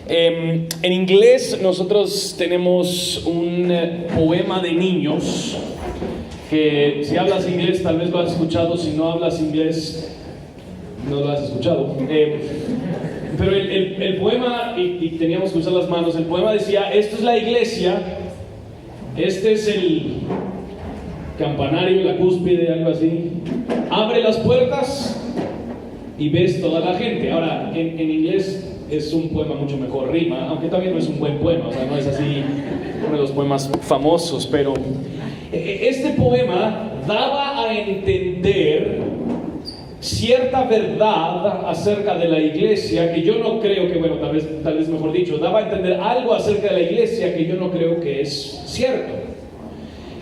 En inglés nosotros tenemos un poema de niños que si hablas inglés tal vez lo has escuchado, si no hablas inglés no lo has escuchado. Pero el poema, y teníamos que usar las manos, el poema decía: esto es la iglesia, este es el campanario, la cúspide, algo así. Abre las puertas y ves toda la gente. Ahora, en inglés es un poema mucho mejor, rima, aunque también no es un buen poema, o sea, no es así uno de los poemas famosos, pero este poema daba a entender cierta verdad acerca de la iglesia que yo no creo que, bueno, tal vez mejor dicho, daba a entender algo acerca de la iglesia que yo no creo que es cierto.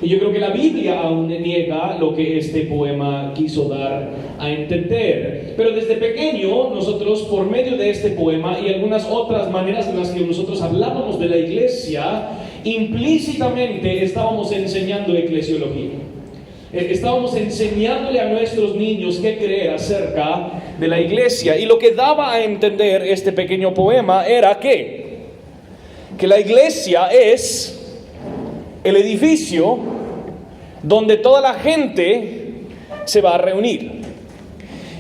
Y yo creo que la Biblia aún niega lo que este poema quiso dar a entender. Pero desde pequeño, nosotros, por medio de este poema y algunas otras maneras en las que nosotros hablábamos de la iglesia, implícitamente estábamos enseñando eclesiología. Estábamos enseñándole a nuestros niños qué creer acerca de la iglesia. Y lo que daba a entender este pequeño poema era que la iglesia es el edificio donde toda la gente se va a reunir.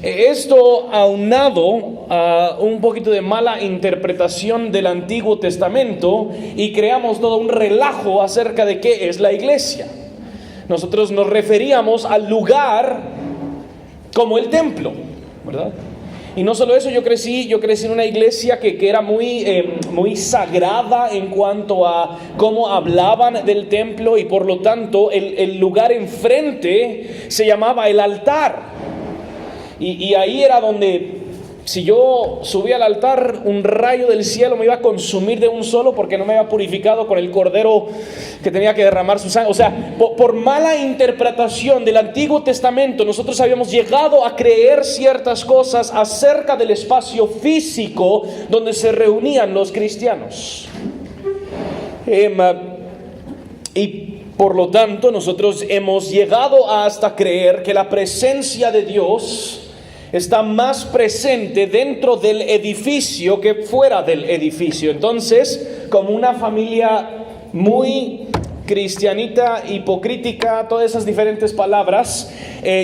Esto aunado a un poquito de mala interpretación del Antiguo Testamento, y creamos todo un relajo acerca de qué es la iglesia. Nosotros nos referíamos al lugar como el templo, ¿verdad? Y no solo eso, yo crecí en una iglesia que era muy sagrada en cuanto a cómo hablaban del templo, y por lo tanto el lugar enfrente se llamaba el altar. Y ahí era donde, si yo subía al altar, un rayo del cielo me iba a consumir de un solo, porque no me había purificado con el cordero que tenía que derramar su sangre. O sea, por mala interpretación del Antiguo Testamento, nosotros habíamos llegado a creer ciertas cosas acerca del espacio físico donde se reunían los cristianos. Y por lo tanto, nosotros hemos llegado hasta creer que la presencia de Dios está más presente dentro del edificio que fuera del edificio. Entonces, como una familia muy cristianita, hipocrítica, todas esas diferentes palabras,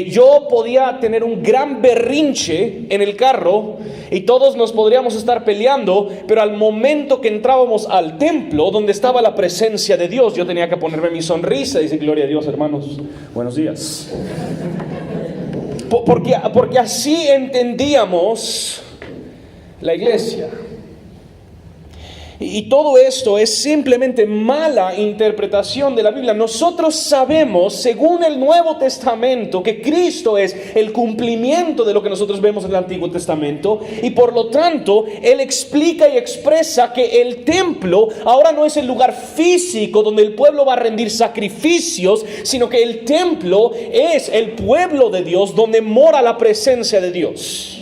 yo podía tener un gran berrinche en el carro y todos nos podríamos estar peleando, pero al momento que entrábamos al templo donde estaba la presencia de Dios, yo tenía que ponerme mi sonrisa y decir: gloria a Dios, hermanos, buenos días. Porque así entendíamos la iglesia. Y todo esto es simplemente mala interpretación de la Biblia. Nosotros sabemos, según el Nuevo Testamento, que Cristo es el cumplimiento de lo que nosotros vemos en el Antiguo Testamento, y por lo tanto Él explica y expresa que el templo ahora no es el lugar físico donde el pueblo va a rendir sacrificios, sino que el templo es el pueblo de Dios, donde mora la presencia de Dios.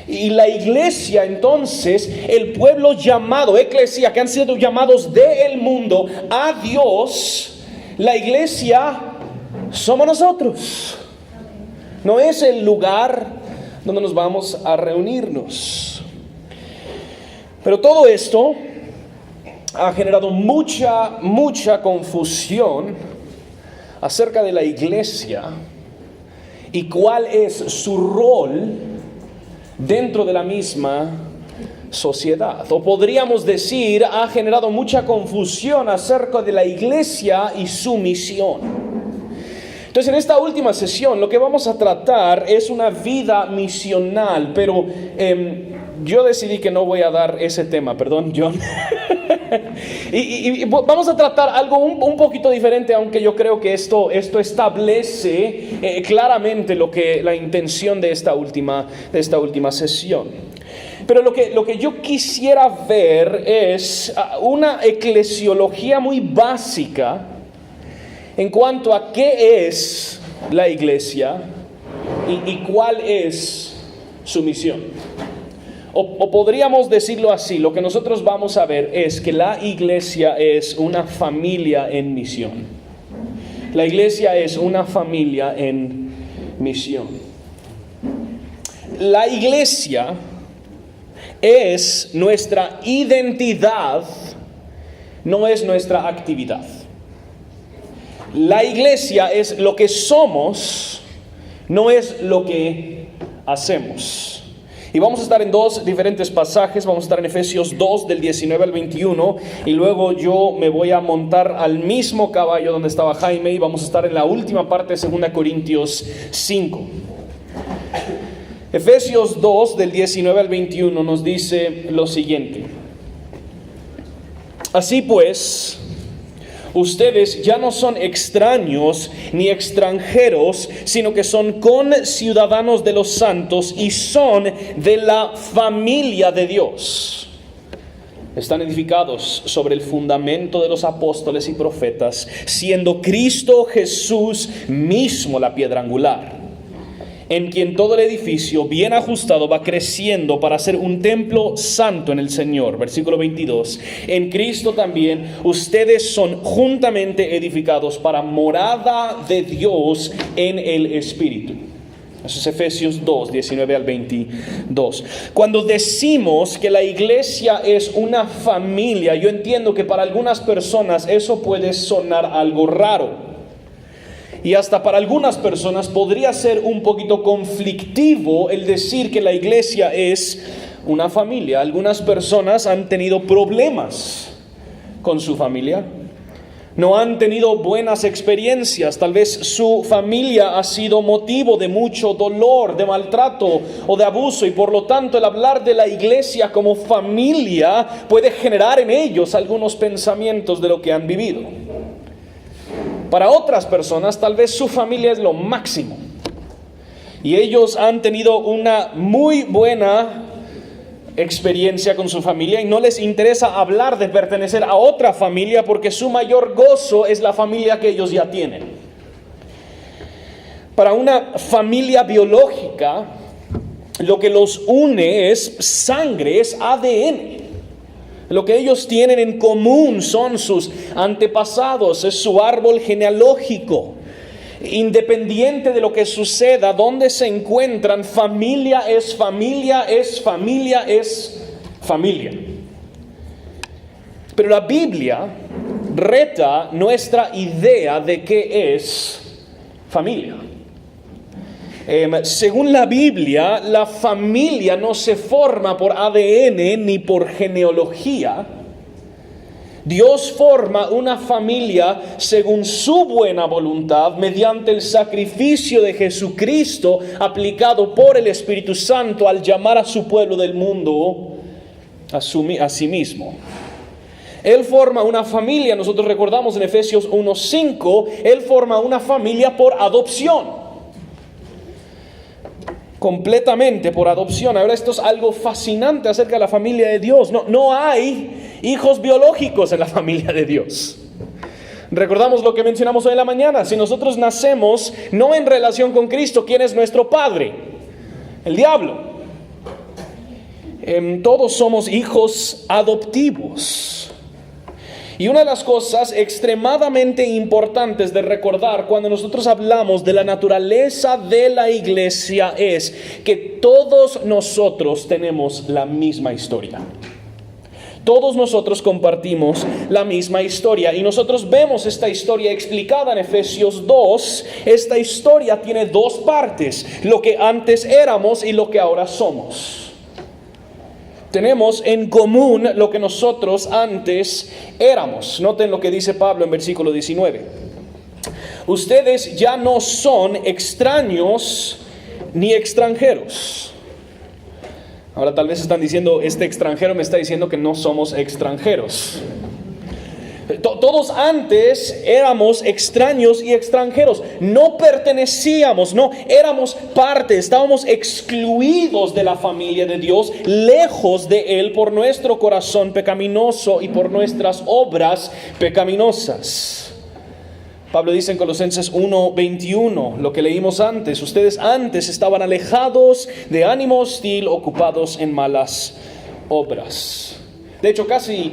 Y la iglesia, entonces, el pueblo llamado, eclesia, que han sido llamados del mundo a Dios, la iglesia somos nosotros. No es el lugar donde nos vamos a reunirnos. Pero todo esto ha generado mucha confusión acerca de la iglesia y cuál es su rol dentro de la misma sociedad. O podríamos decir, ha generado mucha confusión acerca de la iglesia y su misión. Entonces, en esta última sesión lo que vamos a tratar es una vida misional, pero yo decidí que no voy a dar ese tema, perdón, John. y vamos a tratar algo un poquito diferente, aunque yo creo que esto establece claramente la intención de esta última sesión. Pero lo que yo quisiera ver es una eclesiología muy básica en cuanto a qué es la iglesia y cuál es su misión. O podríamos decirlo así: lo que nosotros vamos a ver es que la iglesia es una familia en misión. La iglesia es una familia en misión. La iglesia es nuestra identidad, no es nuestra actividad. La iglesia es lo que somos, no es lo que hacemos. Y vamos a estar en dos diferentes pasajes. Vamos a estar en Efesios 2 del 19 al 21 y luego yo me voy a montar al mismo caballo donde estaba Jaime y vamos a estar en la última parte de 2 Corintios 5. Efesios 2 del 19 al 21 nos dice lo siguiente: así pues, ustedes ya no son extraños ni extranjeros, sino que son conciudadanos de los santos y son de la familia de Dios. Están edificados sobre el fundamento de los apóstoles y profetas, siendo Cristo Jesús mismo la piedra angular, en quien todo el edificio bien ajustado va creciendo para ser un templo santo en el Señor. Versículo 22. En Cristo también ustedes son juntamente edificados para morada de Dios en el Espíritu. Eso es Efesios 2, 19 al 22. Cuando decimos que la iglesia es una familia, yo entiendo que para algunas personas eso puede sonar algo raro. Y hasta para algunas personas podría ser un poquito conflictivo el decir que la iglesia es una familia. Algunas personas han tenido problemas con su familia, no han tenido buenas experiencias. Tal vez su familia ha sido motivo de mucho dolor, de maltrato o de abuso, y por lo tanto el hablar de la iglesia como familia puede generar en ellos algunos pensamientos de lo que han vivido. Para otras personas, tal vez su familia es lo máximo y ellos han tenido una muy buena experiencia con su familia y no les interesa hablar de pertenecer a otra familia porque su mayor gozo es la familia que ellos ya tienen. Para una familia biológica, lo que los une es sangre, es ADN. Lo que ellos tienen en común son sus antepasados, es su árbol genealógico. Independiente de lo que suceda, donde se encuentran, familia es familia, es familia, es familia. Pero la Biblia reta nuestra idea de qué es familia. Según la Biblia, la familia no se forma por ADN ni por genealogía. Dios forma una familia según su buena voluntad, mediante el sacrificio de Jesucristo aplicado por el Espíritu Santo al llamar a su pueblo del mundo a sí mismo. Él forma una familia, nosotros recordamos en Efesios 1:5, Él forma una familia por adopción. Completamente por adopción. Ahora, esto es algo fascinante acerca de la familia de Dios. No hay hijos biológicos en la familia de Dios. Recordamos lo que mencionamos hoy en la mañana. Si nosotros nacemos no en relación con Cristo, ¿quién es nuestro padre? El diablo. Todos somos hijos adoptivos. Y una de las cosas extremadamente importantes de recordar cuando nosotros hablamos de la naturaleza de la iglesia es que todos nosotros tenemos la misma historia. Todos nosotros compartimos la misma historia y nosotros vemos esta historia explicada en Efesios 2. Esta historia tiene dos partes: lo que antes éramos y lo que ahora somos. Tenemos en común lo que nosotros antes éramos. Noten lo que dice Pablo en versículo 19. Ustedes ya no son extraños ni extranjeros. Ahora tal vez están diciendo, este extranjero me está diciendo que no somos extranjeros. Todos antes éramos extraños y extranjeros, no pertenecíamos, no éramos parte, estábamos excluidos de la familia de Dios, lejos de Él por nuestro corazón pecaminoso y por nuestras obras pecaminosas. Pablo dice en Colosenses 1:21, lo que leímos antes: ustedes antes estaban alejados, de ánimo hostil, ocupados en malas obras. De hecho, casi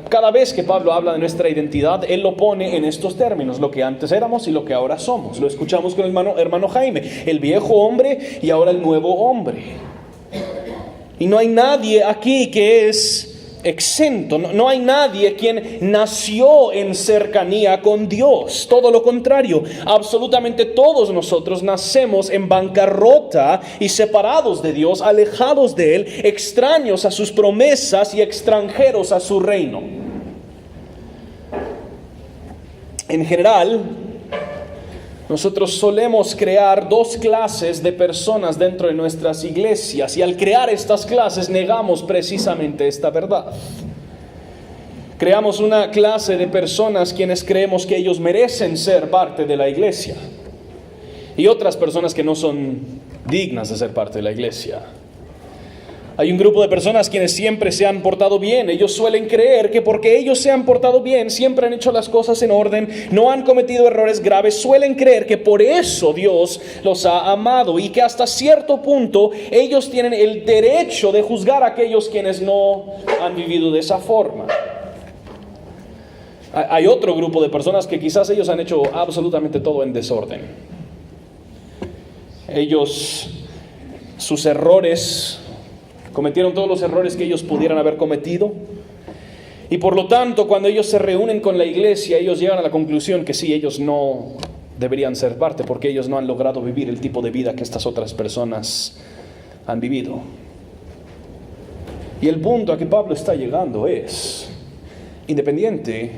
cada vez que Pablo habla de nuestra identidad, él lo pone en estos términos: lo que antes éramos y lo que ahora somos. Lo escuchamos con el hermano Jaime: el viejo hombre y ahora el nuevo hombre. Y no hay nadie aquí que es exento. No hay nadie quien nació en cercanía con Dios. Todo lo contrario, absolutamente todos nosotros nacemos en bancarrota y separados de Dios, alejados de Él, extraños a sus promesas y extranjeros a su reino. En general, nosotros solemos crear dos clases de personas dentro de nuestras iglesias, y al crear estas clases negamos precisamente esta verdad. Creamos una clase de personas quienes creemos que ellos merecen ser parte de la iglesia, y otras personas que no son dignas de ser parte de la iglesia. Hay un grupo de personas quienes siempre se han portado bien. Ellos suelen creer que porque ellos se han portado bien, siempre han hecho las cosas en orden, no han cometido errores graves, suelen creer que por eso Dios los ha amado, y que hasta cierto punto ellos tienen el derecho de juzgar a aquellos quienes no han vivido de esa forma. Hay otro grupo de personas que quizás ellos han hecho absolutamente todo en desorden. Sus errores, cometieron todos los errores que ellos pudieran haber cometido, y por lo tanto cuando ellos se reúnen con la iglesia, ellos llegan a la conclusión que sí, ellos no deberían ser parte, porque ellos no han logrado vivir el tipo de vida que estas otras personas han vivido. Y el punto a que Pablo está llegando es, independiente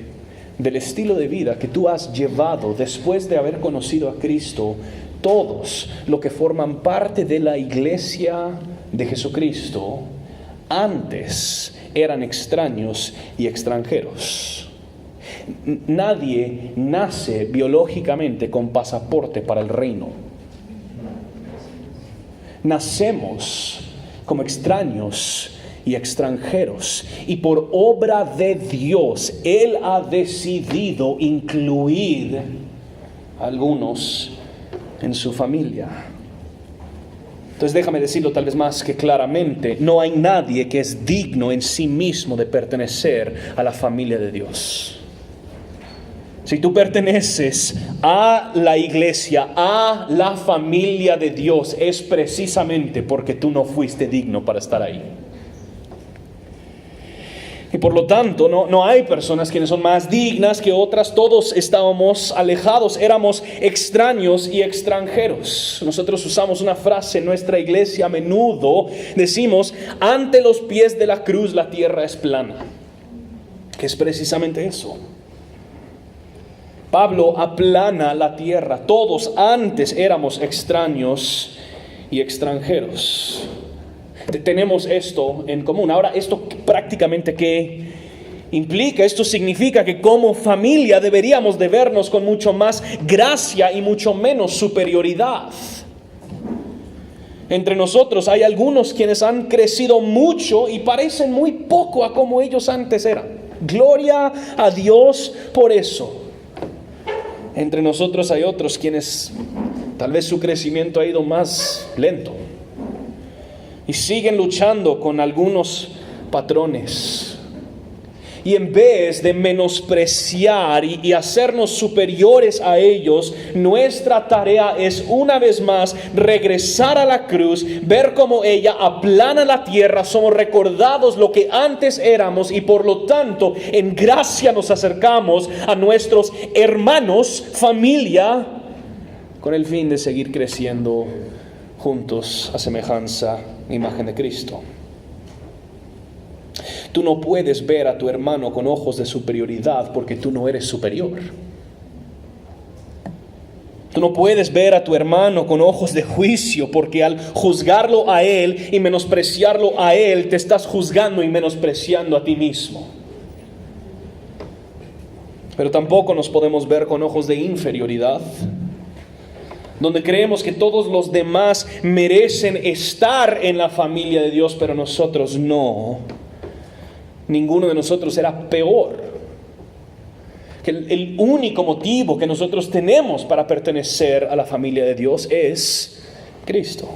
del estilo de vida que tú has llevado después de haber conocido a Cristo, todos los que forman parte de la iglesia de Jesucristo antes eran extraños y extranjeros. Nadie nace biológicamente con pasaporte para el reino. Nacemos como extraños y extranjeros, y por obra de Dios Él ha decidido incluir a algunos en su familia. Entonces déjame decirlo tal vez más que claramente: no hay nadie que es digno en sí mismo de pertenecer a la familia de Dios. Si tú perteneces a la iglesia, a la familia de Dios, es precisamente porque tú no fuiste digno para estar ahí. Y por lo tanto, no hay personas quienes son más dignas que otras. Todos estábamos alejados, éramos extraños y extranjeros. Nosotros usamos una frase en nuestra iglesia a menudo. Decimos: ante los pies de la cruz la tierra es plana. Que es precisamente eso. Pablo aplana la tierra. Todos antes éramos extraños y extranjeros. Tenemos esto en común. Ahora, esto prácticamente ¿qué implica? Esto significa que como familia deberíamos de vernos con mucho más gracia y mucho menos superioridad. Entre nosotros hay algunos quienes han crecido mucho y parecen muy poco a como ellos antes eran. Gloria a Dios por eso. Entre nosotros hay otros quienes tal vez su crecimiento ha ido más lento y siguen luchando con algunos patrones. Y en vez de menospreciar y hacernos superiores a ellos, nuestra tarea es una vez más regresar a la cruz, ver cómo ella aplana la tierra, somos recordados lo que antes éramos, y por lo tanto en gracia nos acercamos a nuestros hermanos, familia, con el fin de seguir creciendo juntos a semejanza e imagen de Cristo. Tú no puedes ver a tu hermano con ojos de superioridad porque tú no eres superior. Tú no puedes ver a tu hermano con ojos de juicio, porque al juzgarlo a él y menospreciarlo a él, te estás juzgando y menospreciando a ti mismo. Pero tampoco nos podemos ver con ojos de inferioridad, donde creemos que todos los demás merecen estar en la familia de Dios, pero nosotros no. Ninguno de nosotros era peor. Que el único motivo que nosotros tenemos para pertenecer a la familia de Dios es Cristo.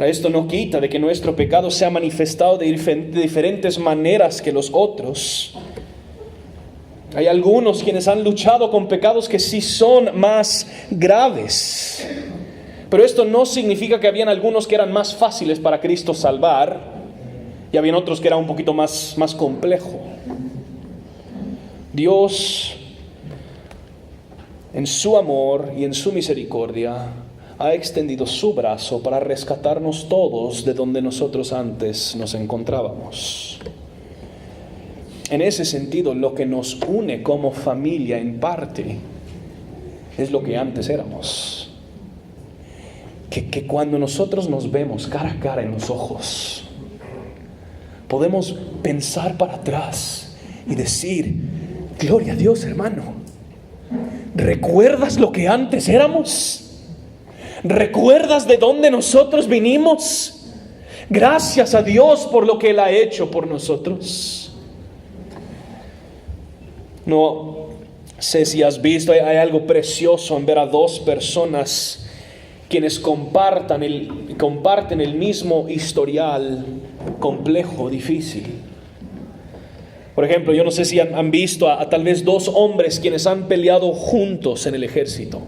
Esto no quita de que nuestro pecado sea manifestado de diferentes maneras que los otros. Hay algunos quienes han luchado con pecados que sí son más graves. Pero esto no significa que habían algunos que eran más fáciles para Cristo salvar y habían otros que eran un poquito más complejo. Dios, en su amor y en su misericordia, ha extendido su brazo para rescatarnos todos de donde nosotros antes nos encontrábamos. En ese sentido, lo que nos une como familia en parte es lo que antes éramos. Que cuando nosotros nos vemos cara a cara en los ojos, podemos pensar para atrás y decir: gloria a Dios, hermano. ¿Recuerdas lo que antes éramos? ¿Recuerdas de dónde nosotros vinimos? Gracias a Dios por lo que Él ha hecho por nosotros. No sé si has visto, hay algo precioso en ver a dos personas quienes comparten el mismo historial complejo, difícil. Por ejemplo, yo no sé si han visto a tal vez dos hombres quienes han peleado juntos en el ejército.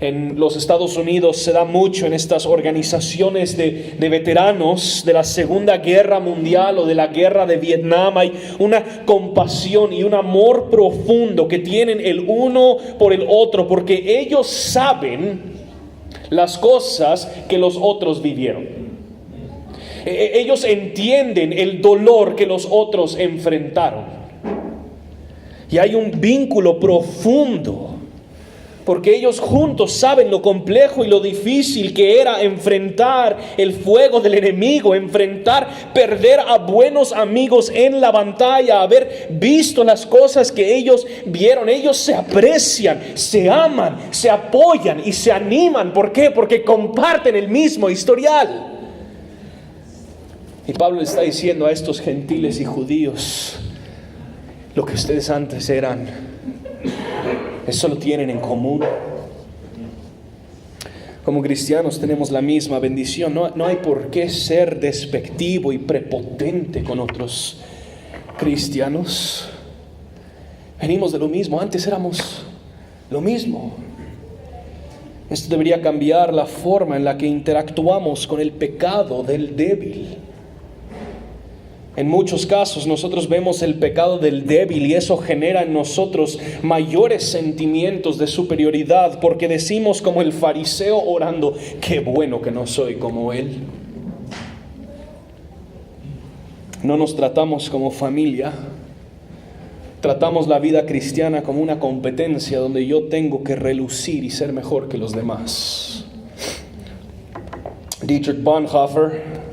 En los Estados Unidos se da mucho en estas organizaciones de veteranos de la Segunda Guerra Mundial o de la Guerra de Vietnam. Hay una compasión y un amor profundo que tienen el uno por el otro, porque ellos saben las cosas que los otros vivieron. Ellos entienden el dolor que los otros enfrentaron. Y hay un vínculo profundo, porque ellos juntos saben lo complejo y lo difícil que era enfrentar el fuego del enemigo, perder a buenos amigos en la batalla, haber visto las cosas que ellos vieron. Ellos se aprecian, se aman, se apoyan y se animan. ¿Por qué? Porque comparten el mismo historial. Y Pablo le está diciendo a estos gentiles y judíos: lo que ustedes antes eran, eso lo tienen en común. Como cristianos tenemos la misma bendición. No hay por qué ser despectivo y prepotente con otros cristianos. Venimos de lo mismo, antes éramos lo mismo. Esto debería cambiar la forma en la que interactuamos con el pecado del débil. En muchos casos nosotros vemos el pecado del débil y eso genera en nosotros mayores sentimientos de superioridad, porque decimos como el fariseo orando: qué bueno que no soy como él. No nos tratamos como familia. Tratamos la vida cristiana como una competencia donde yo tengo que relucir y ser mejor que los demás. Dietrich Bonhoeffer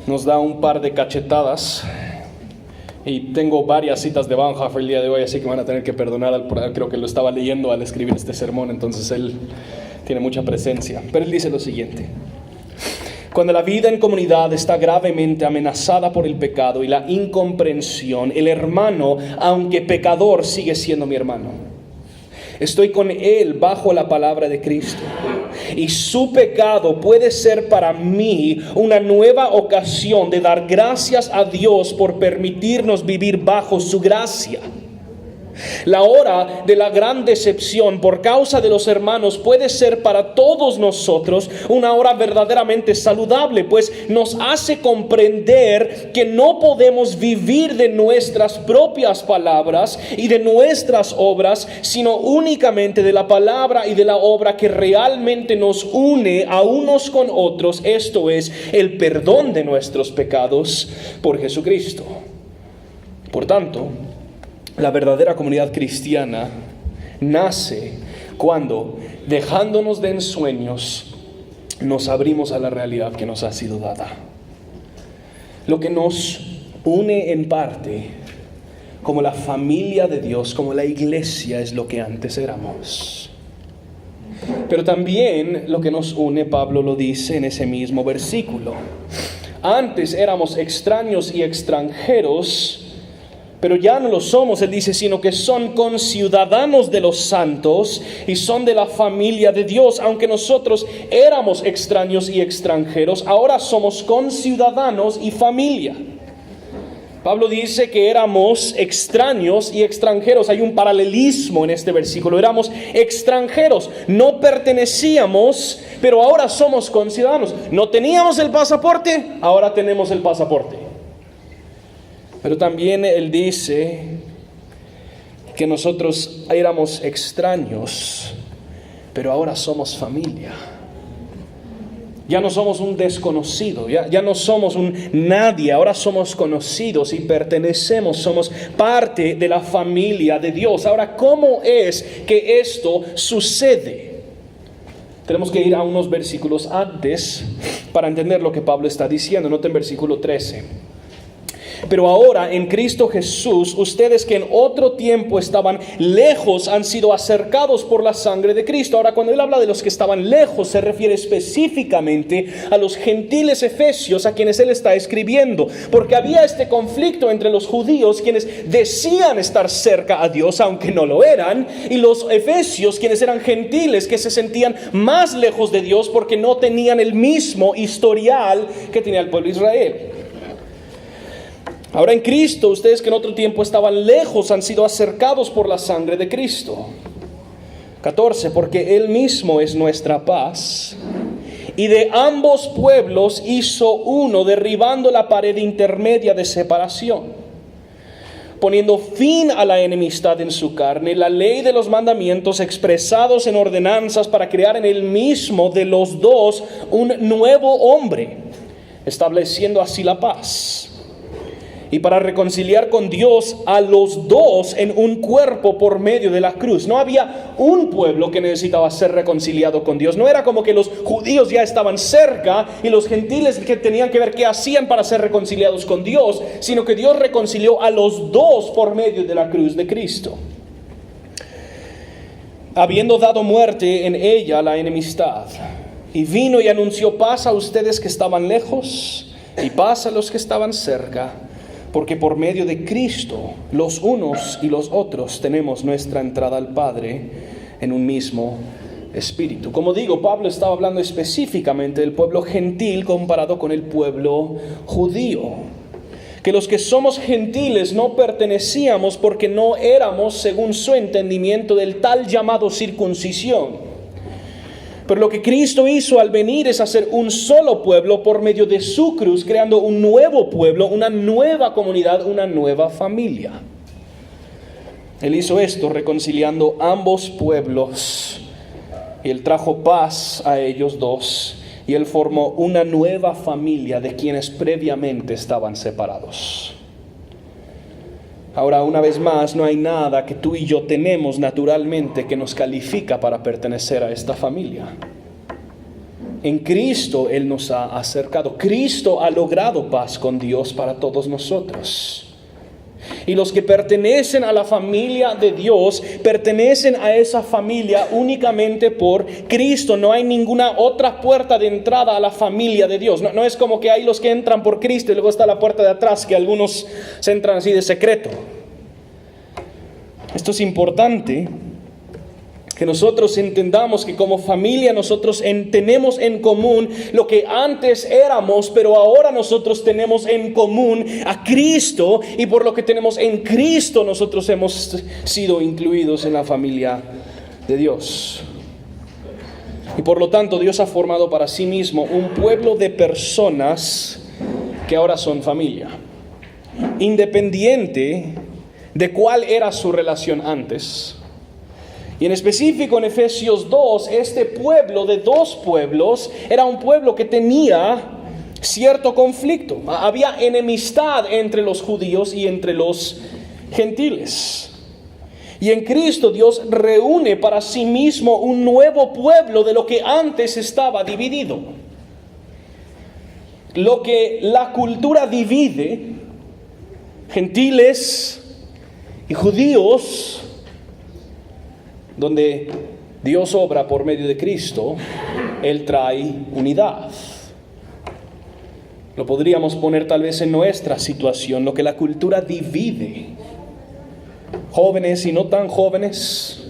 nos da un par de cachetadas, y tengo varias citas de Bonhoeffer el día de hoy, así que van a tener que perdonar, creo que lo estaba leyendo al escribir este sermón, entonces él tiene mucha presencia. Pero él dice lo siguiente: cuando la vida en comunidad está gravemente amenazada por el pecado y la incomprensión, el hermano, aunque pecador, sigue siendo mi hermano. Estoy con él bajo la palabra de Cristo. Y su pecado puede ser para mí una nueva ocasión de dar gracias a Dios por permitirnos vivir bajo su gracia. La hora de la gran decepción por causa de los hermanos puede ser para todos nosotros una hora verdaderamente saludable, pues nos hace comprender que no podemos vivir de nuestras propias palabras y de nuestras obras, sino únicamente de la palabra y de la obra que realmente nos une a unos con otros, esto es, el perdón de nuestros pecados por Jesucristo. Por tanto, la verdadera comunidad cristiana nace cuando, dejándonos de ensueños, nos abrimos a la realidad que nos ha sido dada. Lo que nos une en parte, como la familia de Dios, como la iglesia, es lo que antes éramos. Pero también lo que nos une, Pablo lo dice en ese mismo versículo: antes éramos extraños y extranjeros, pero ya no lo somos, él dice, sino que son conciudadanos de los santos y son de la familia de Dios. Aunque nosotros éramos extraños y extranjeros, ahora somos conciudadanos y familia. Pablo dice que éramos extraños y extranjeros. Hay un paralelismo en este versículo. Éramos extranjeros, no pertenecíamos, pero ahora somos conciudadanos. No teníamos el pasaporte, ahora tenemos el pasaporte. Pero también él dice que nosotros éramos extraños, pero ahora somos familia. Ya no somos un desconocido, ya no somos un nadie, ahora somos conocidos y pertenecemos, somos parte de la familia de Dios. Ahora, ¿cómo es que esto sucede? Tenemos que ir a unos versículos antes para entender lo que Pablo está diciendo. Noten versículo 13. Pero ahora en Cristo Jesús, ustedes que en otro tiempo estaban lejos han sido acercados por la sangre de Cristo. Ahora, cuando él habla de los que estaban lejos, se refiere específicamente a los gentiles efesios a quienes él está escribiendo. Porque había este conflicto entre los judíos, quienes decían estar cerca a Dios, aunque no lo eran, y los efesios, quienes eran gentiles, que se sentían más lejos de Dios porque no tenían el mismo historial que tenía el pueblo de Israel. Ahora en Cristo, ustedes que en otro tiempo estaban lejos han sido acercados por la sangre de Cristo. 14, porque Él mismo es nuestra paz, y de ambos pueblos hizo uno, derribando la pared intermedia de separación, poniendo fin a la enemistad en su carne, la ley de los mandamientos expresados en ordenanzas para crear en Él mismo de los dos un nuevo hombre, estableciendo así la paz. Y para reconciliar con Dios a los dos en un cuerpo por medio de la cruz. No había un pueblo que necesitaba ser reconciliado con Dios. No era como que los judíos ya estaban cerca y los gentiles que tenían que ver qué hacían para ser reconciliados con Dios, sino que Dios reconcilió a los dos por medio de la cruz de Cristo, habiendo dado muerte en ella a la enemistad. Y vino y anunció paz a ustedes que estaban lejos y paz a los que estaban cerca. Porque por medio de Cristo, los unos y los otros tenemos nuestra entrada al Padre en un mismo espíritu. Como digo, Pablo estaba hablando específicamente del pueblo gentil comparado con el pueblo judío. Que los que somos gentiles no pertenecíamos porque no éramos según su entendimiento del tal llamado circuncisión. Pero lo que Cristo hizo al venir es hacer un solo pueblo por medio de su cruz, creando un nuevo pueblo, una nueva comunidad, una nueva familia. Él hizo esto reconciliando ambos pueblos, y Él trajo paz a ellos dos, y Él formó una nueva familia de quienes previamente estaban separados. Ahora, una vez más, no hay nada que tú y yo tenemos naturalmente que nos califica para pertenecer a esta familia. En Cristo Él nos ha acercado. Cristo ha logrado paz con Dios para todos nosotros. Y los que pertenecen a la familia de Dios, pertenecen a esa familia únicamente por Cristo. No hay ninguna otra puerta de entrada a la familia de Dios. No es como que hay los que entran por Cristo y luego está la puerta de atrás, que algunos se entran así de secreto. Esto es importante, que nosotros entendamos que como familia nosotros tenemos en común lo que antes éramos, pero ahora nosotros tenemos en común a Cristo, y por lo que tenemos en Cristo nosotros hemos sido incluidos en la familia de Dios. Y por lo tanto Dios ha formado para sí mismo un pueblo de personas que ahora son familia, independiente de cuál era su relación antes. Y en específico en Efesios 2, este pueblo de dos pueblos era un pueblo que tenía cierto conflicto. Había enemistad entre los judíos y entre los gentiles. Y en Cristo Dios reúne para sí mismo un nuevo pueblo de lo que antes estaba dividido. Lo que la cultura divide, gentiles y judíos, donde Dios obra por medio de Cristo, Él trae unidad. Lo podríamos poner tal vez en nuestra situación, lo que la cultura divide, jóvenes y no tan jóvenes,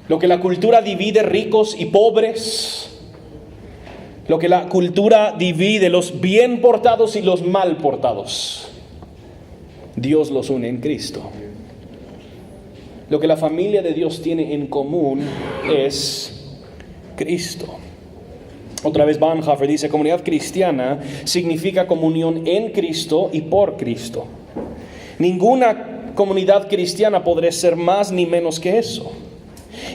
lo que la cultura divide, ricos y pobres, lo que la cultura divide, los bien portados y los mal portados. Dios los une en Cristo. Lo que la familia de Dios tiene en común es Cristo. Otra vez Bonhoeffer dice, comunidad cristiana significa comunión en Cristo y por Cristo. Ninguna comunidad cristiana podrá ser más ni menos que eso.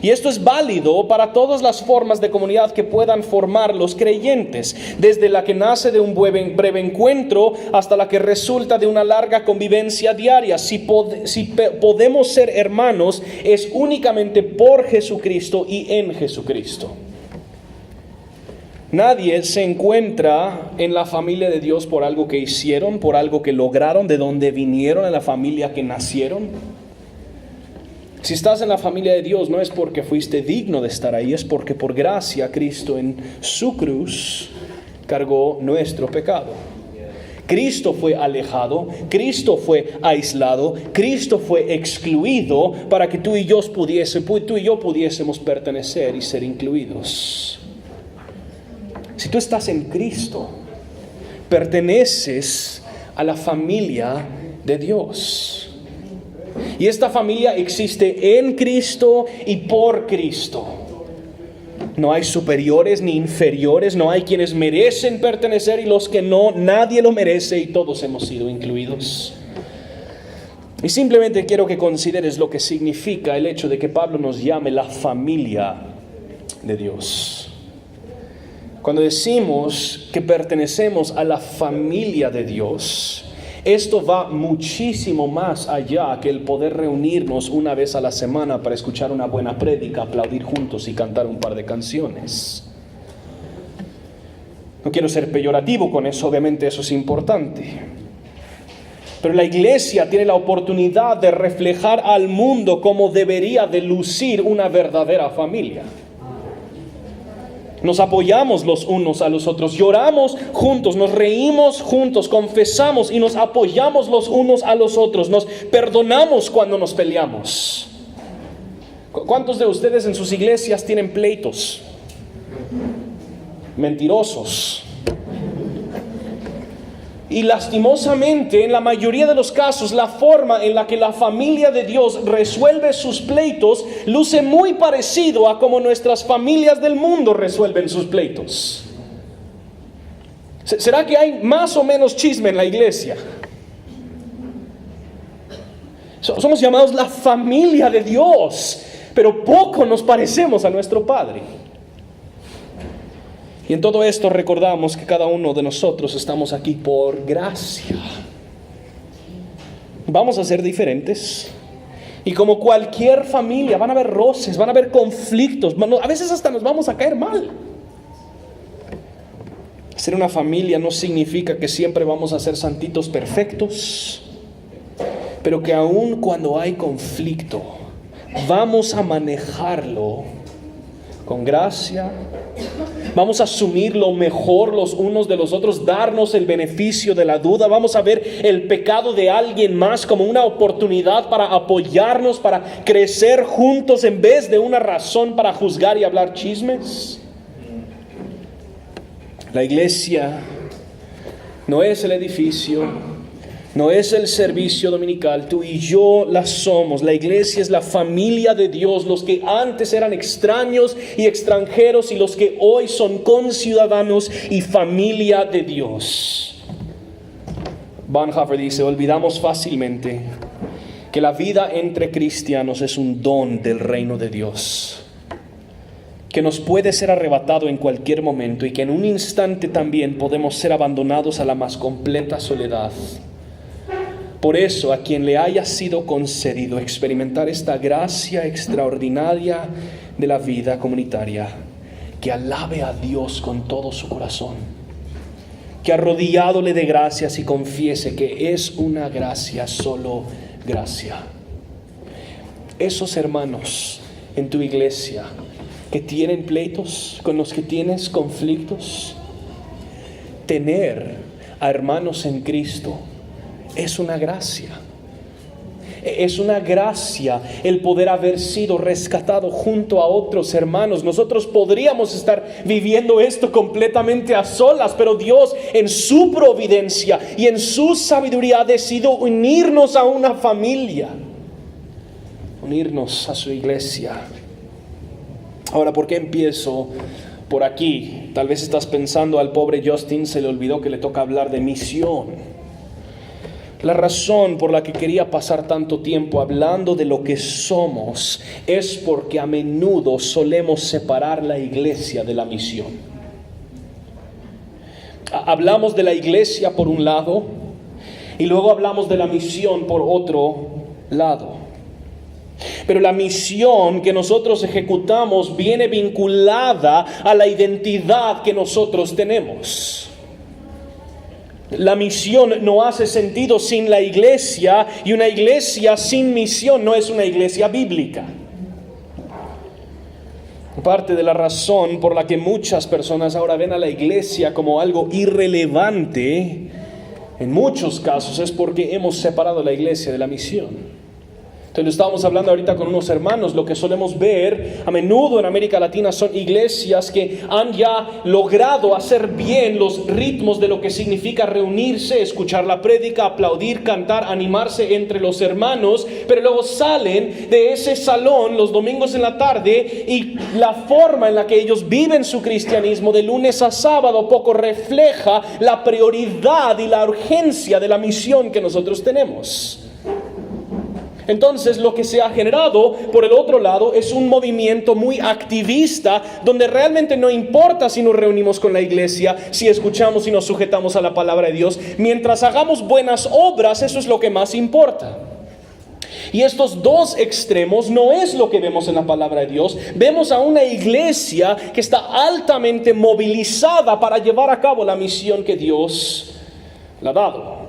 Y esto es válido para todas las formas de comunidad que puedan formar los creyentes, desde la que nace de un breve encuentro hasta la que resulta de una larga convivencia diaria. Si podemos ser hermanos, es únicamente por Jesucristo y en Jesucristo. Nadie se encuentra en la familia de Dios por algo que hicieron, por algo que lograron, de donde vinieron, en la familia que nacieron. Si estás en la familia de Dios, no es porque fuiste digno de estar ahí, es porque por gracia Cristo en su cruz cargó nuestro pecado. Cristo fue alejado, Cristo fue aislado, Cristo fue excluido para que tú y yo pudiésemos pertenecer y ser incluidos. Si tú estás en Cristo, perteneces a la familia de Dios. Y esta familia existe en Cristo y por Cristo. No hay superiores ni inferiores, no hay quienes merecen pertenecer y los que no, nadie lo merece y todos hemos sido incluidos. Y simplemente quiero que consideres lo que significa el hecho de que Pablo nos llame la familia de Dios. Cuando decimos que pertenecemos a la familia de Dios, esto va muchísimo más allá que el poder reunirnos una vez a la semana para escuchar una buena prédica, aplaudir juntos y cantar un par de canciones. No quiero ser peyorativo con eso, obviamente eso es importante. Pero la iglesia tiene la oportunidad de reflejar al mundo cómo debería de lucir una verdadera familia. Nos apoyamos los unos a los otros, lloramos juntos, nos reímos juntos, confesamos y nos apoyamos los unos a los otros, nos perdonamos cuando nos peleamos. ¿Cuántos de ustedes en sus iglesias tienen pleitos? Mentirosos. Y lastimosamente, en la mayoría de los casos, la forma en la que la familia de Dios resuelve sus pleitos luce muy parecido a como nuestras familias del mundo resuelven sus pleitos. ¿Será que hay más o menos chisme en la iglesia? Somos llamados la familia de Dios, pero poco nos parecemos a nuestro Padre. Y en todo esto recordamos que cada uno de nosotros estamos aquí por gracia. Vamos a ser diferentes. Y como cualquier familia, van a haber roces, van a haber conflictos. A veces hasta nos vamos a caer mal. Ser una familia no significa que siempre vamos a ser santitos perfectos. Pero que aun cuando hay conflicto, vamos a manejarlo con gracia. Vamos a asumir lo mejor los unos de los otros, darnos el beneficio de la duda. Vamos a ver el pecado de alguien más como una oportunidad para apoyarnos, para crecer juntos en vez de una razón para juzgar y hablar chismes. La iglesia no es el edificio, no es el servicio dominical, tú y yo la somos. La iglesia es la familia de Dios, los que antes eran extraños y extranjeros y los que hoy son conciudadanos y familia de Dios. Bonhoeffer dice, olvidamos fácilmente que la vida entre cristianos es un don del reino de Dios, que nos puede ser arrebatado en cualquier momento y que en un instante también podemos ser abandonados a la más completa soledad. Por eso, a quien le haya sido concedido experimentar esta gracia extraordinaria de la vida comunitaria, que alabe a Dios con todo su corazón, que arrodillado le dé gracias y confiese que es una gracia, solo gracia. Esos hermanos en tu iglesia que tienen pleitos, con los que tienes conflictos, tener a hermanos en Cristo es una gracia. Es una gracia el poder haber sido rescatado junto a otros hermanos. Nosotros podríamos estar viviendo esto completamente a solas, pero Dios en su providencia y en su sabiduría ha decidido unirnos a una familia, unirnos a su iglesia. Ahora, ¿por qué empiezo por aquí? Tal vez estás pensando, al pobre Justin se le olvidó que le toca hablar de misión. La razón por la que quería pasar tanto tiempo hablando de lo que somos es porque a menudo solemos separar la iglesia de la misión. Hablamos de la iglesia por un lado y luego hablamos de la misión por otro lado. Pero la misión que nosotros ejecutamos viene vinculada a la identidad que nosotros tenemos. La misión no hace sentido sin la iglesia, y una iglesia sin misión no es una iglesia bíblica. Parte de la razón por la que muchas personas ahora ven a la iglesia como algo irrelevante, en muchos casos es porque hemos separado la iglesia de la misión. Entonces, lo estábamos hablando ahorita con unos hermanos. Lo que solemos ver a menudo en América Latina son iglesias que han ya logrado hacer bien los ritmos de lo que significa reunirse, escuchar la prédica, aplaudir, cantar, animarse entre los hermanos, pero luego salen de ese salón los domingos en la tarde y la forma en la que ellos viven su cristianismo de lunes a sábado poco refleja la prioridad y la urgencia de la misión que nosotros tenemos. Entonces, lo que se ha generado por el otro lado es un movimiento muy activista, donde realmente no importa si nos reunimos con la iglesia, si escuchamos y nos sujetamos a la palabra de Dios. Mientras hagamos buenas obras, eso es lo que más importa. Y estos dos extremos no es lo que vemos en la palabra de Dios. Vemos a una iglesia que está altamente movilizada para llevar a cabo la misión que Dios le ha dado.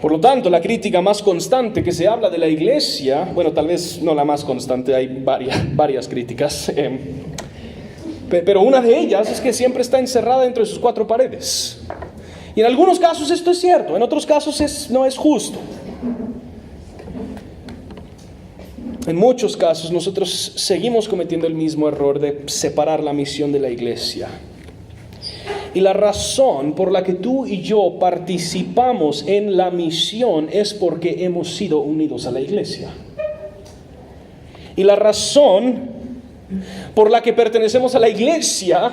Por lo tanto, la crítica más constante que se habla de la iglesia, bueno, tal vez no la más constante, hay varias críticas, pero una de ellas es que siempre está encerrada dentro de sus cuatro paredes. Y en algunos casos esto es cierto, en otros casos no es justo. En muchos casos nosotros seguimos cometiendo el mismo error de separar la misión de la iglesia. Y la razón por la que tú y yo participamos en la misión es porque hemos sido unidos a la iglesia. Y la razón por la que pertenecemos a la iglesia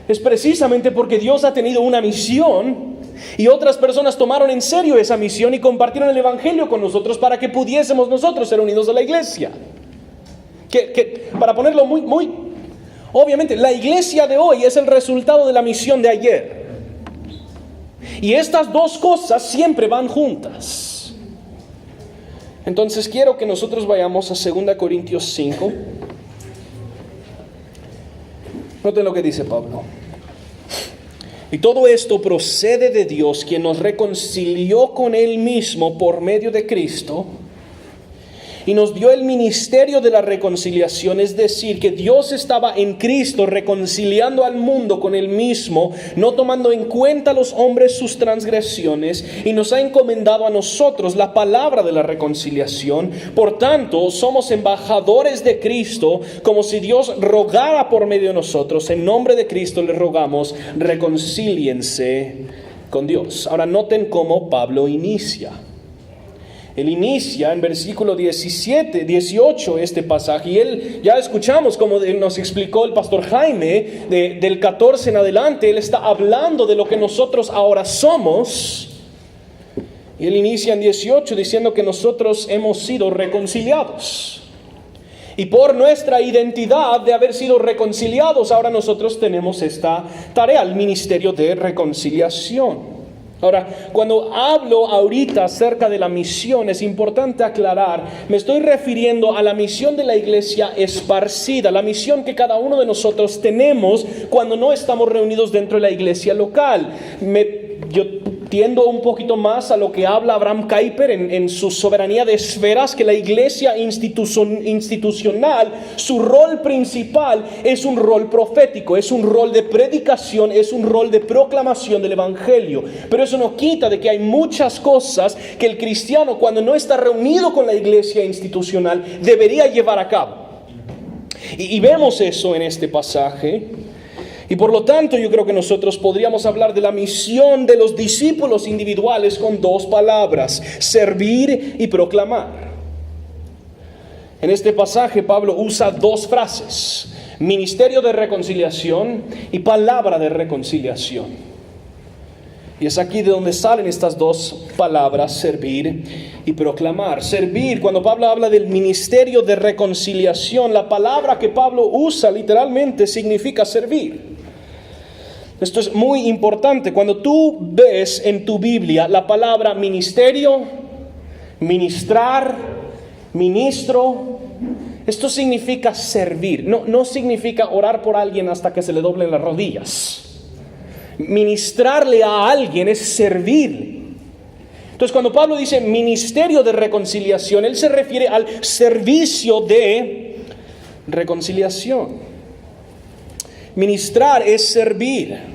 es precisamente porque Dios ha tenido una misión y otras personas tomaron en serio esa misión y compartieron el evangelio con nosotros para que pudiésemos nosotros ser unidos a la iglesia. Que para ponerlo muy obviamente, la iglesia de hoy es el resultado de la misión de ayer. Y estas dos cosas siempre van juntas. Entonces quiero que nosotros vayamos a 2 Corintios 5. Noten lo que dice Pablo. Y todo esto procede de Dios, quien nos reconcilió con Él mismo por medio de Cristo, y nos dio el ministerio de la reconciliación, es decir, que Dios estaba en Cristo reconciliando al mundo con Él mismo, no tomando en cuenta a los hombres sus transgresiones, y nos ha encomendado a nosotros la palabra de la reconciliación. Por tanto, somos embajadores de Cristo, como si Dios rogara por medio de nosotros. En nombre de Cristo les rogamos, reconcíliense con Dios. Ahora noten cómo Pablo inicia. Él inicia en versículo 18 este pasaje, y él, ya escuchamos como nos explicó el pastor Jaime, del 14 en adelante, él está hablando de lo que nosotros ahora somos. Y él inicia en 18 diciendo que nosotros hemos sido reconciliados. Y por nuestra identidad de haber sido reconciliados, ahora nosotros tenemos esta tarea, el ministerio de reconciliación. Ahora, cuando hablo ahorita acerca de la misión, es importante aclarar, me estoy refiriendo a la misión de la iglesia esparcida, la misión que cada uno de nosotros tenemos cuando no estamos reunidos dentro de la iglesia local. Yo tiendo un poquito más a lo que habla Abraham Kuyper en su soberanía de esferas, que la iglesia institucional, su rol principal es un rol profético, es un rol de predicación, es un rol de proclamación del evangelio. Pero eso no quita de que hay muchas cosas que el cristiano, cuando no está reunido con la iglesia institucional, debería llevar a cabo. Y vemos eso en este pasaje. Y por lo tanto yo creo que nosotros podríamos hablar de la misión de los discípulos individuales con dos palabras: servir y proclamar. En este pasaje Pablo usa dos frases: ministerio de reconciliación y palabra de reconciliación. Y es aquí de donde salen estas dos palabras, servir y proclamar. Servir, cuando Pablo habla del ministerio de reconciliación, la palabra que Pablo usa literalmente significa servir. Esto es muy importante. Cuando tú ves en tu Biblia la palabra ministerio, ministrar, ministro, esto significa servir. No significa orar por alguien hasta que se le doblen las rodillas. Ministrarle a alguien es servirle. Entonces, cuando Pablo dice ministerio de reconciliación, él se refiere al servicio de reconciliación. Ministrar es servir.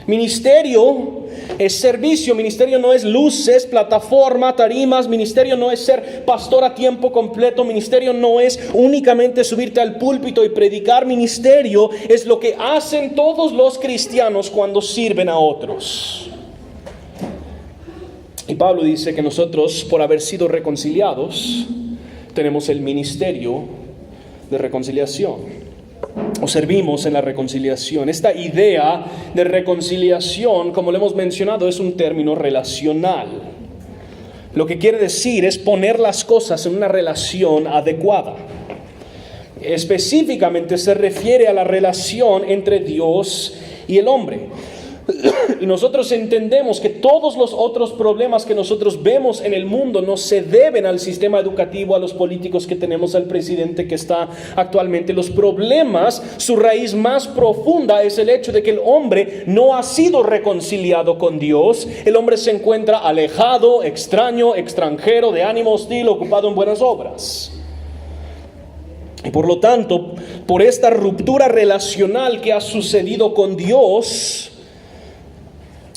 Ministerio es servicio. Ministerio no es luces, plataforma, tarimas. Ministerio no es ser pastor a tiempo completo. Ministerio no es únicamente subirte al púlpito y predicar. Ministerio es lo que hacen todos los cristianos cuando sirven a otros. Y Pablo dice que nosotros, por haber sido reconciliados, tenemos el ministerio de reconciliación, o servimos en la reconciliación. Esta idea de reconciliación, como lo hemos mencionado, es un término relacional. Lo que quiere decir es poner las cosas en una relación adecuada. Específicamente se refiere a la relación entre Dios y el hombre. Y nosotros entendemos que todos los otros problemas que nosotros vemos en el mundo no se deben al sistema educativo, a los políticos que tenemos, al presidente que está actualmente. Los problemas, su raíz más profunda es el hecho de que el hombre no ha sido reconciliado con Dios. El hombre se encuentra alejado, extraño, extranjero, de ánimo hostil, ocupado en buenas obras. Y por lo tanto, por esta ruptura relacional que ha sucedido con Dios,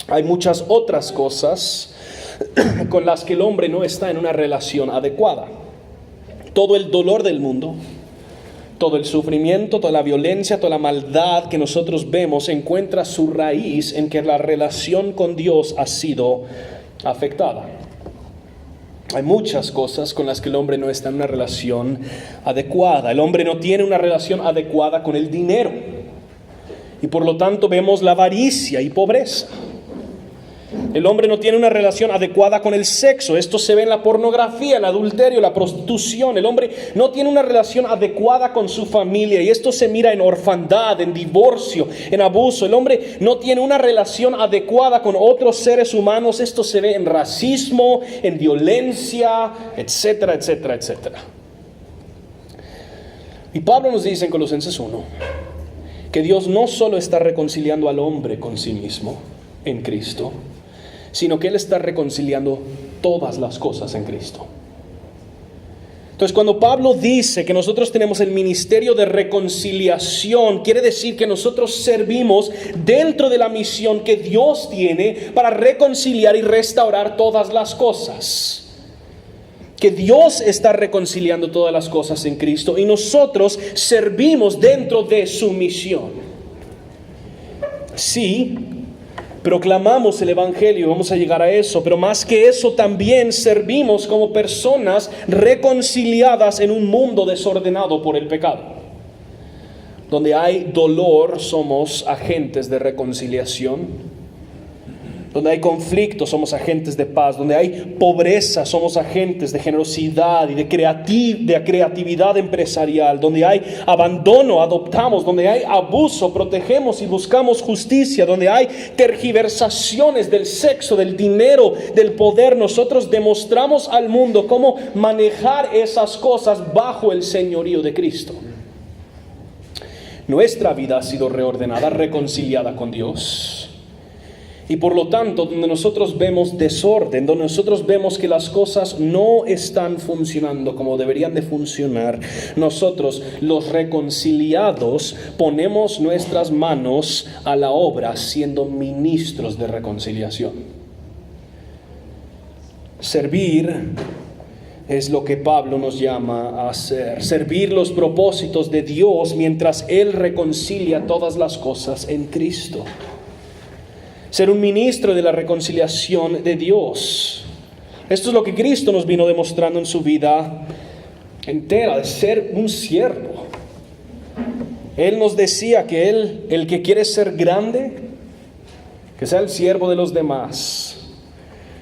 hay muchas otras cosas con las que el hombre no está en una relación adecuada. Todo el dolor del mundo, todo el sufrimiento, toda la violencia, toda la maldad que nosotros vemos encuentra su raíz en que la relación con Dios ha sido afectada. Hay muchas cosas con las que el hombre no está en una relación adecuada. El hombre no tiene una relación adecuada con el dinero. Y por lo tanto vemos la avaricia y pobreza. El hombre no tiene una relación adecuada con el sexo. Esto se ve en la pornografía, el adulterio, la prostitución. El hombre no tiene una relación adecuada con su familia. Y esto se mira en orfandad, en divorcio, en abuso. El hombre no tiene una relación adecuada con otros seres humanos. Esto se ve en racismo, en violencia, etcétera, etcétera, etcétera. Y Pablo nos dice en Colosenses 1 que Dios no solo está reconciliando al hombre con sí mismo en Cristo, sino que Él está reconciliando todas las cosas en Cristo. Entonces, cuando Pablo dice que nosotros tenemos el ministerio de reconciliación, quiere decir que nosotros servimos dentro de la misión que Dios tiene para reconciliar y restaurar todas las cosas. Que Dios está reconciliando todas las cosas en Cristo y nosotros servimos dentro de su misión. Sí, proclamamos el evangelio, vamos a llegar a eso, pero más que eso también servimos como personas reconciliadas en un mundo desordenado por el pecado. Donde hay dolor, somos agentes de reconciliación. Donde hay conflicto, somos agentes de paz. Donde hay pobreza, somos agentes de generosidad y de creatividad empresarial. Donde hay abandono, adoptamos. Donde hay abuso, protegemos y buscamos justicia. Donde hay tergiversaciones del sexo, del dinero, del poder, nosotros demostramos al mundo cómo manejar esas cosas bajo el señorío de Cristo. Nuestra vida ha sido reordenada, reconciliada con Dios. Y por lo tanto, donde nosotros vemos desorden, donde nosotros vemos que las cosas no están funcionando como deberían de funcionar, nosotros, los reconciliados, ponemos nuestras manos a la obra siendo ministros de reconciliación. Servir es lo que Pablo nos llama a hacer. Servir los propósitos de Dios mientras Él reconcilia todas las cosas en Cristo. Ser un ministro de la reconciliación de Dios. Esto es lo que Cristo nos vino demostrando en su vida entera, de ser un siervo. Él nos decía que el que quiere ser grande, que sea el siervo de los demás.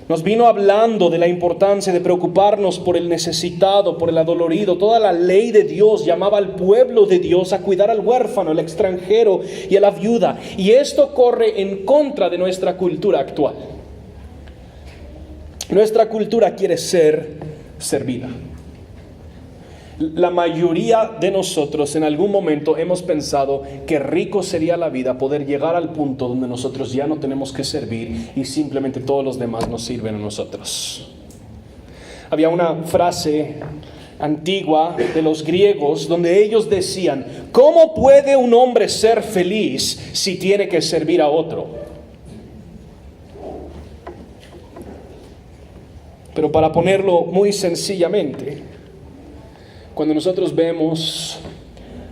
Nos vino hablando de la importancia de preocuparnos por el necesitado, por el adolorido. Toda la ley de Dios llamaba al pueblo de Dios a cuidar al huérfano, al extranjero y a la viuda. Y esto corre en contra de nuestra cultura actual. Nuestra cultura quiere ser servida. La mayoría de nosotros en algún momento hemos pensado que rico sería la vida poder llegar al punto donde nosotros ya no tenemos que servir y simplemente todos los demás nos sirven a nosotros. Había una frase antigua de los griegos donde ellos decían: ¿cómo puede un hombre ser feliz si tiene que servir a otro? Pero para ponerlo muy sencillamente, cuando nosotros vemos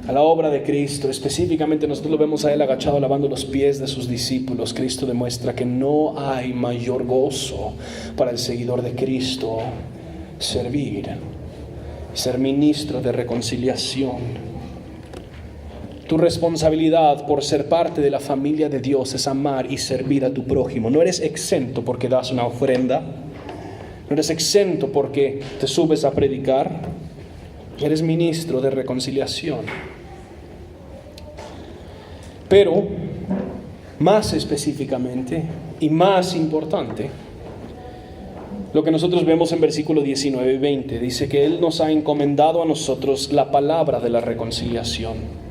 a la obra de Cristo, específicamente nosotros lo vemos a Él agachado lavando los pies de sus discípulos, Cristo demuestra que no hay mayor gozo para el seguidor de Cristo servir, ser ministro de reconciliación. Tu responsabilidad por ser parte de la familia de Dios es amar y servir a tu prójimo. No eres exento porque das una ofrenda, no eres exento porque te subes a predicar. Eres ministro de reconciliación. Pero, más específicamente y más importante, lo que nosotros vemos en versículos 19 y 20, dice que Él nos ha encomendado a nosotros la palabra de la reconciliación.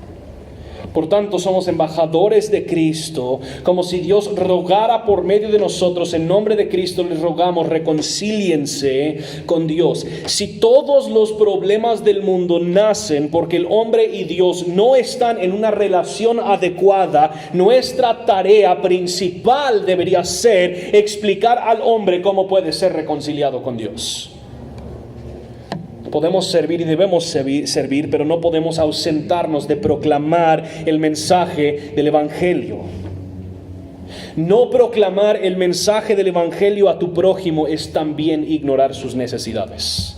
Por tanto, somos embajadores de Cristo, como si Dios rogara por medio de nosotros. En nombre de Cristo les rogamos, reconcíliense con Dios. Si todos los problemas del mundo nacen porque el hombre y Dios no están en una relación adecuada, nuestra tarea principal debería ser explicar al hombre cómo puede ser reconciliado con Dios. Podemos servir y debemos servir, pero no podemos ausentarnos de proclamar el mensaje del Evangelio. No proclamar el mensaje del Evangelio a tu prójimo es también ignorar sus necesidades.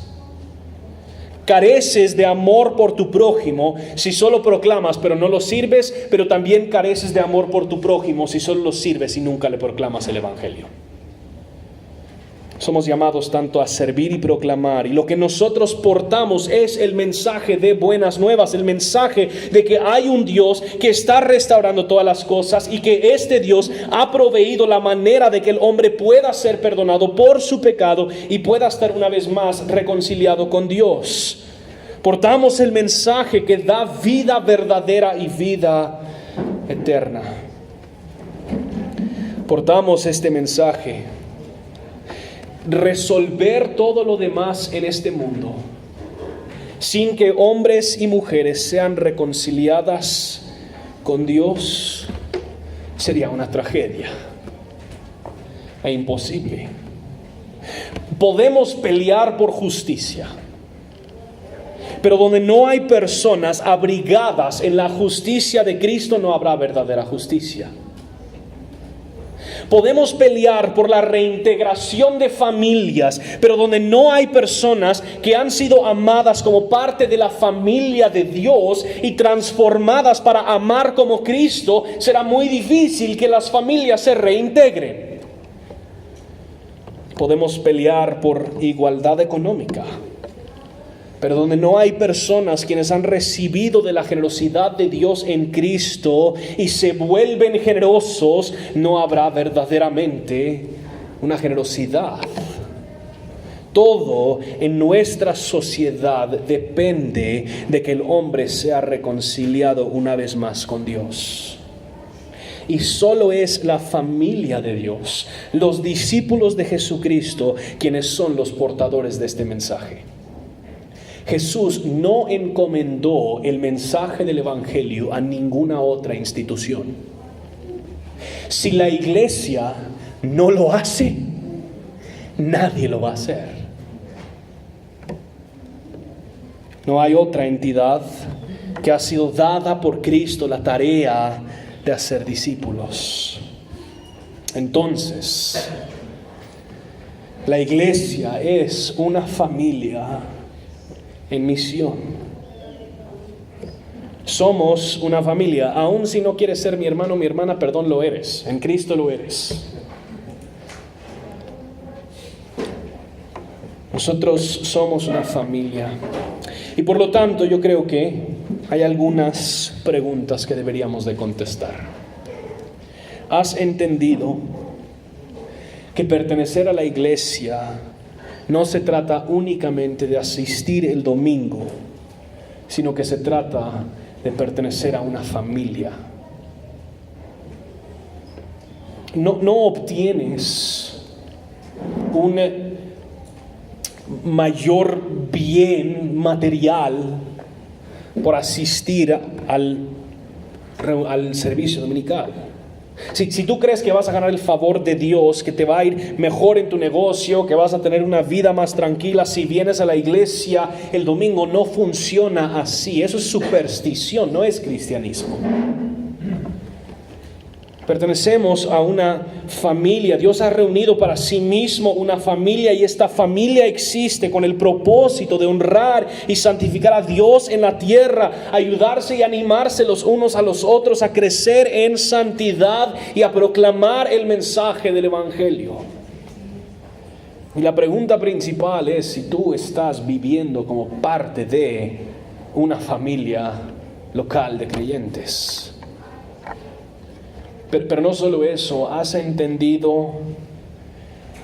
Careces de amor por tu prójimo si solo proclamas pero no lo sirves, pero también careces de amor por tu prójimo si solo lo sirves y nunca le proclamas el Evangelio. Somos llamados tanto a servir y proclamar, y lo que nosotros portamos es el mensaje de buenas nuevas, el mensaje de que hay un Dios que está restaurando todas las cosas y que este Dios ha proveído la manera de que el hombre pueda ser perdonado por su pecado y pueda estar una vez más reconciliado con Dios. Portamos el mensaje que da vida verdadera y vida eterna. Portamos este mensaje. Resolver todo lo demás en este mundo sin que hombres y mujeres sean reconciliadas con Dios sería una tragedia e imposible. Podemos pelear por justicia, pero donde no hay personas abrigadas en la justicia de Cristo no habrá verdadera justicia. Podemos pelear por la reintegración de familias, pero donde no hay personas que han sido amadas como parte de la familia de Dios y transformadas para amar como Cristo, será muy difícil que las familias se reintegren. Podemos pelear por igualdad económica, pero donde no hay personas quienes han recibido de la generosidad de Dios en Cristo y se vuelven generosos, no habrá verdaderamente una generosidad. Todo en nuestra sociedad depende de que el hombre sea reconciliado una vez más con Dios. Y solo es la familia de Dios, los discípulos de Jesucristo, quienes son los portadores de este mensaje. Jesús no encomendó el mensaje del Evangelio a ninguna otra institución. Si la iglesia no lo hace, nadie lo va a hacer. No hay otra entidad que ha sido dada por Cristo la tarea de hacer discípulos. Entonces, la iglesia es una familia en misión. Somos una familia, aun si no quieres ser mi hermano o mi hermana, perdón, lo eres. En Cristo lo eres. Nosotros somos una familia. Y por lo tanto yo creo que hay algunas preguntas que deberíamos de contestar. ¿Has entendido que pertenecer a la iglesia no se trata únicamente de asistir el domingo, sino que se trata de pertenecer a una familia? No obtienes un mayor bien material por asistir al servicio dominical. Si tú crees que vas a ganar el favor de Dios, que te va a ir mejor en tu negocio, que vas a tener una vida más tranquila si vienes a la iglesia el domingo, no funciona así. Eso es superstición, no es cristianismo. Pertenecemos a una familia. Dios ha reunido para sí mismo una familia, y esta familia existe con el propósito de honrar y santificar a Dios en la tierra, ayudarse y animarse los unos a los otros a crecer en santidad y a proclamar el mensaje del Evangelio. Y la pregunta principal es si tú estás viviendo como parte de una familia local de creyentes. Pero no solo eso, ¿has entendido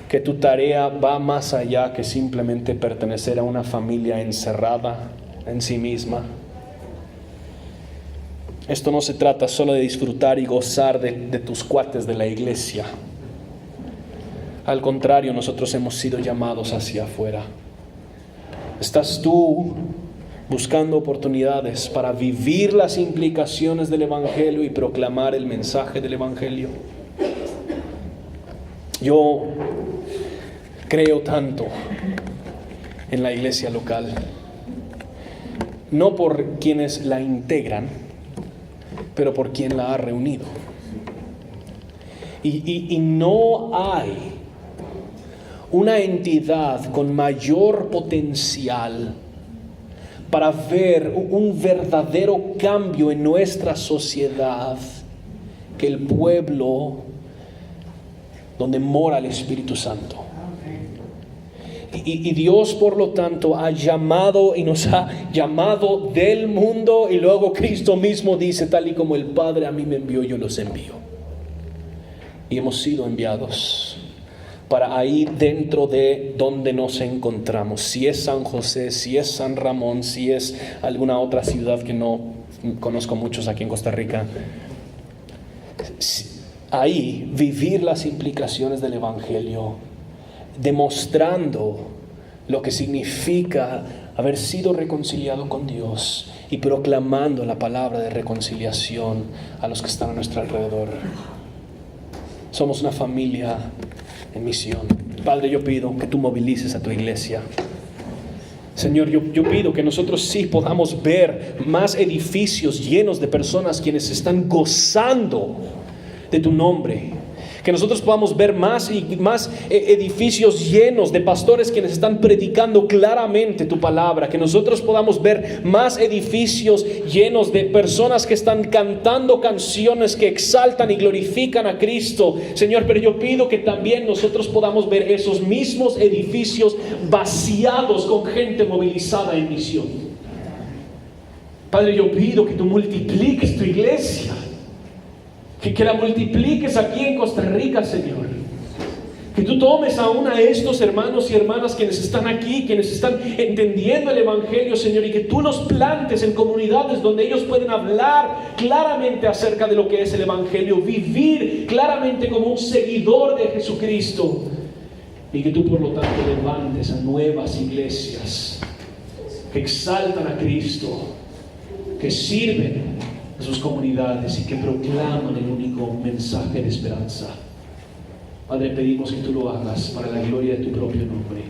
que tu tarea va más allá que simplemente pertenecer a una familia encerrada en sí misma? Esto no se trata solo de disfrutar y gozar de tus cuates de la iglesia. Al contrario, nosotros hemos sido llamados hacia afuera. ¿Estás tú buscando oportunidades para vivir las implicaciones del Evangelio y proclamar el mensaje del Evangelio? Yo creo tanto en la iglesia local, no por quienes la integran, pero por quien la ha reunido. Y no hay una entidad con mayor potencial para ver un verdadero cambio en nuestra sociedad que el pueblo donde mora el Espíritu Santo. Y Dios, por lo tanto, ha llamado y nos ha llamado del mundo, y luego Cristo mismo dice: tal y como el Padre a mí me envió, yo los envío. Y hemos sido enviados para ahí dentro de donde nos encontramos. Si es San José, si es San Ramón, si es alguna otra ciudad que no conozco muchos aquí en Costa Rica, ahí vivir las implicaciones del Evangelio, demostrando lo que significa haber sido reconciliado con Dios y proclamando la palabra de reconciliación a los que están a nuestro alrededor. Somos una familia en misión. Padre, yo pido que tú movilices a tu iglesia. Señor, yo pido que nosotros sí podamos ver más edificios llenos de personas quienes están gozando de tu nombre. Que nosotros podamos ver más y más edificios llenos de pastores quienes están predicando claramente tu palabra. Que nosotros podamos ver más edificios llenos de personas que están cantando canciones que exaltan y glorifican a Cristo. Señor, pero yo pido que también nosotros podamos ver esos mismos edificios vaciados con gente movilizada en misión. Padre, yo pido que tú multipliques tu iglesia. Que la multipliques aquí en Costa Rica, Señor. Que tú tomes aún a estos hermanos y hermanas quienes están aquí, quienes están entendiendo el Evangelio, Señor, y que tú los plantes en comunidades donde ellos pueden hablar claramente acerca de lo que es el Evangelio, vivir claramente como un seguidor de Jesucristo, y que tú por lo tanto levantes a nuevas iglesias que exaltan a Cristo, que sirven a sus comunidades y que proclaman el único mensaje de esperanza. Padre, pedimos que tú lo hagas para la gloria de tu propio nombre.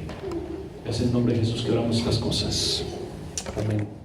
Es en el nombre de Jesús que oramos estas cosas. Amén.